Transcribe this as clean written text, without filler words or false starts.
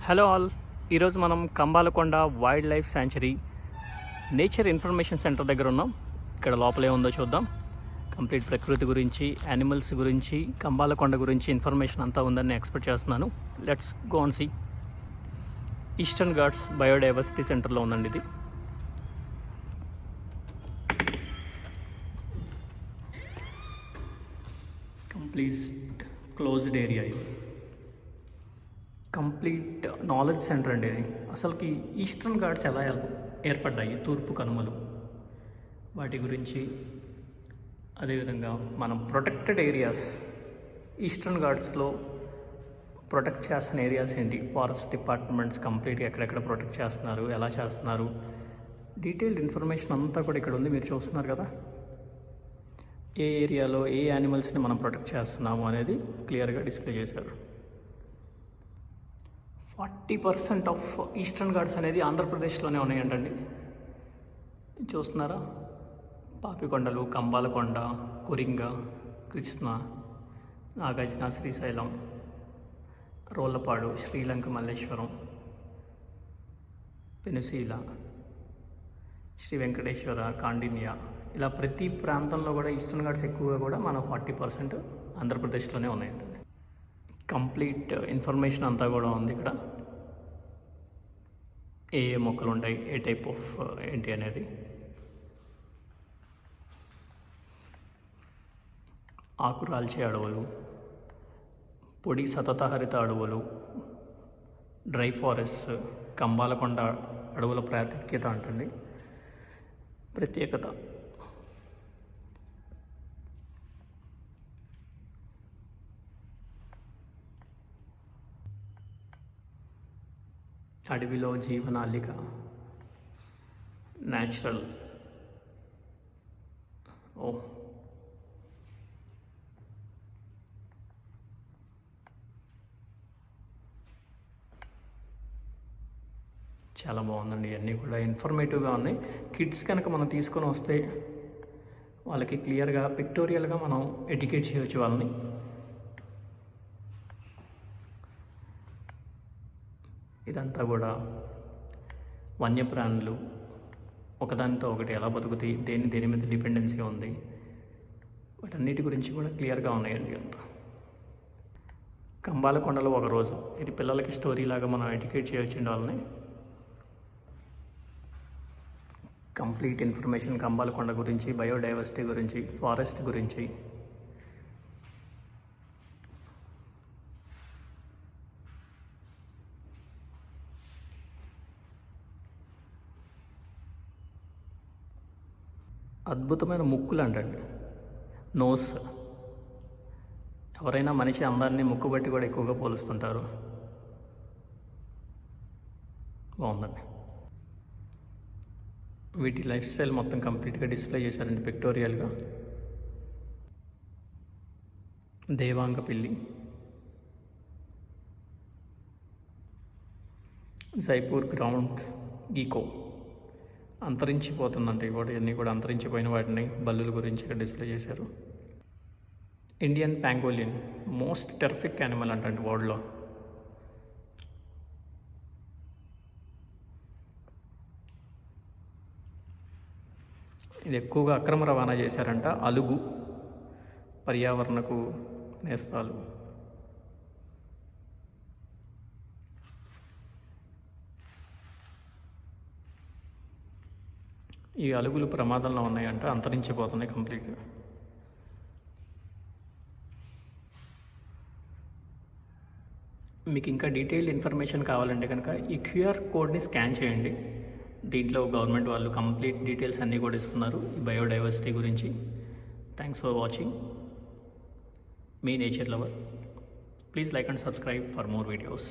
Hello all, ఈరోజు మనం Kambalakonda wild life sanctuary nature information centre దగ్గర ఉన్నాం. ఇక్కడ లోపలే ఉందో చూద్దాం. కంప్లీట్ ప్రకృతి గురించి, యానిమల్స్ గురించి, కంబాలకొండ గురించి ఇన్ఫర్మేషన్ అంతా ఉందని ఎక్స్పెక్ట్ చేస్తున్నాను. Let's go and see. Eastern ghats biodiversity సెంటర్లో ఉందండి ఇది. కంప్లీట్ క్లోజ్డ్ ఏరియా ఇది. కంప్లీట్ నాలెడ్జ్ సెంటర్ అండి ఇది. అసలుకి ఈస్టర్న్ ఘాట్స్ ఎలా ఏర్పడ్డాయి, తూర్పు కనుమలు, వాటి గురించి, అదేవిధంగా మనం ప్రొటెక్టెడ్ ఏరియాస్, ఈస్టర్న్ ఘాట్స్లో ప్రొటెక్ట్ చేస్తున్న ఏరియాస్ ఏంటి, ఫారెస్ట్ డిపార్ట్మెంట్స్ కంప్లీట్గా ఎక్కడెక్కడ ప్రొటెక్ట్ చేస్తున్నారు, ఎలా చేస్తున్నారు, డీటెయిల్డ్ ఇన్ఫర్మేషన్ అంతా కూడా ఇక్కడ ఉంది. మీరు చూస్తున్నారు కదా, ఏ ఏరియాలో ఏ యానిమల్స్ని మనం ప్రొటెక్ట్ చేస్తున్నాము అనేది క్లియర్గా డిస్ప్లే చేశారు. 40% ఆఫ్ ఈస్టర్న్ ఘాట్స్ అనేది ఆంధ్రప్రదేశ్లోనే ఉన్నాయంటండి. చూస్తున్నారా, పాపికొండలు, కంబాలకొండ, కొరింగ, కృష్ణ, నాగార్జున, శ్రీశైలం, రోళ్లపాడు, శ్రీలంక, మల్లేశ్వరం, పెనుశీల, శ్రీ వెంకటేశ్వర, కాండిన్య, ఇలా ప్రతి ప్రాంతంలో కూడా ఈస్టర్న్ ఘాట్స్ ఎక్కువగా కూడా మన 40% ఆంధ్రప్రదేశ్లోనే ఉన్నాయండి. కంప్లీట్ ఇన్ఫర్మేషన్ అంతా కూడా ఉంది ఇక్కడ. ఏ మొక్కలు ఉంటాయి, ఏ టైప్ ఆఫ్ ఏంటి అనేది. ఆకురాల్చే అడవులు, పొడి సతతహరిత అడవులు, డ్రై ఫారెస్ట్, కంబాలకొండ అడవుల ప్రాముఖ్యత అంటండి, ప్రత్యేకత. అడవిలో జీవనాళిక, న్యాచురల్. చాలా బాగుందండి. ఇవన్నీ కూడా ఇన్ఫర్మేటివ్గా ఉన్నాయి. కిడ్స్ కనుక మనం తీసుకొని వస్తే వాళ్ళకి క్లియర్గా పిక్టోరియల్గా మనం ఎడ్యుకేట్ చేయవచ్చు వాళ్ళని. ఇదంతా కూడా వన్యప్రాణులు ఒకదానితో ఒకటి ఎలా బతుకుతాయి, దేని మీద డిపెండెన్సీ ఉంది, వాటన్నిటి గురించి కూడా క్లియర్గా ఉన్నాయండి. అంతా కంబాలకొండలో ఒకరోజు ఇది పిల్లలకి స్టోరీ లాగా మనం ఎడ్యుకేట్ చేయొచ్చు వాళ్ళని. కంప్లీట్ ఇన్ఫర్మేషన్ కంబాలకొండ గురించి, బయోడైవర్సిటీ గురించి, ఫారెస్ట్ గురించి. అద్భుతమైన ముక్కులు అంటండి, నోస్. ఎవరైనా మనిషి అందాన్ని ముక్కు బట్టి కూడా ఎక్కువగా పోలుస్తుంటారు. బాగుందండి. వీటి లైఫ్ స్టైల్ మొత్తం కంప్లీట్గా డిస్ప్లే చేశారండి పిక్టోరియల్గా. దేవాంగ పిల్లి, జైపూర్ గ్రౌండ్ గీకో, అంతరించిపోతుందంటే ఇవన్నీ కూడా అంతరించిపోయిన వాటిని, బల్లుల గురించి ఇక్కడ డిస్ప్లే చేశారు. ఇండియన్ ప్యాంగోలిన్, మోస్ట్ టెర్ఫిక్ యానిమల్ అంటే వరల్డ్లో. ఇది ఎక్కువగా అక్రమ రవాణా చేశారంట. అలుగు, పర్యావరణకు నేస్తాలు. ఈ అలుగులు ప్రమాదంలో ఉన్నాయంట, అంతరించిపోతున్నాయి కంప్లీట్గా. మీకు ఇంకా డీటెయిల్డ్ ఇన్ఫర్మేషన్ కావాలంటే కనుక ఈ క్యూఆర్ కోడ్ని స్కాన్ చేయండి. దీంట్లో గవర్నమెంట్ వాళ్ళు కంప్లీట్ డీటెయిల్స్ అన్నీ కూడా ఇస్తున్నారు ఈ బయోడైవర్సిటీ గురించి. Thanks for watching. Me nature lover. Please like and subscribe for more videos.